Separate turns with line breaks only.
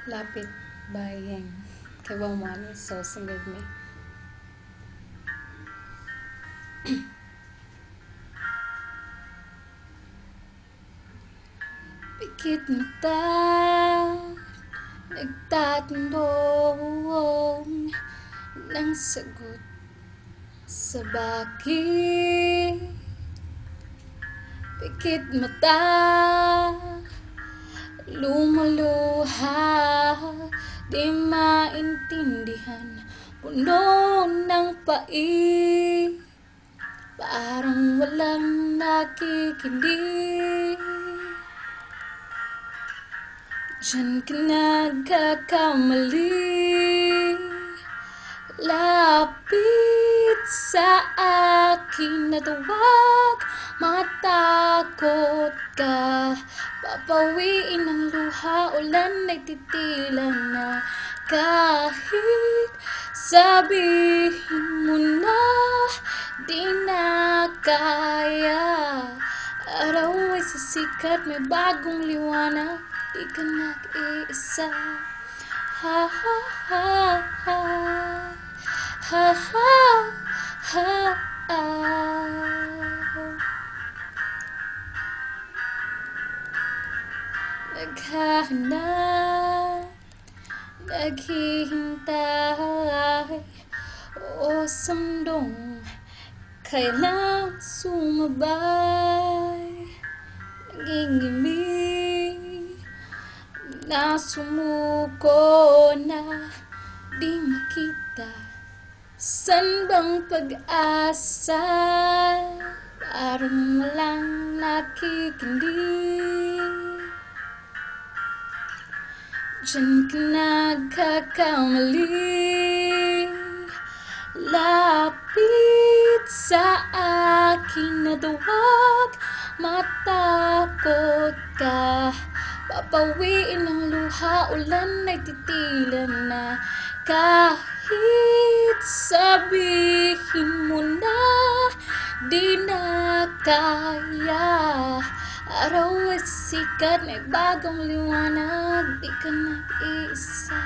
Lapit bayang kay Wawani, so sing with me. Pikit mata, nagtatanong ng sagot sa bakit. Pikit mata, lumuluha, di maintindihan, puno ng pait, parang walang nakikinig. Diyan ka nagkakamali, lapit sa akin at huwag matakot ka. Papawiin ang luha, ulan ay titilan na. Kahit sabihin mo na di na kaya, araw ay sisikat, may bagong liwanag, di ka nag-iisa. Ha ha ha ha, ha ha ha ha. Naghahanap, naghihintay, o sandong kailang sumabay, nangingimig na sumuko na di makita. San bang pag-asa, parang walang nakikinig. Diyan ka nagkakamali, lapit sa akin at huwag matakot ka. Papawiin ang luha, ulan ay titilan na. Kahit sabihin mo na di na kaya, araw ay sisikat, may bagong liwanag, di ka nag-iisa.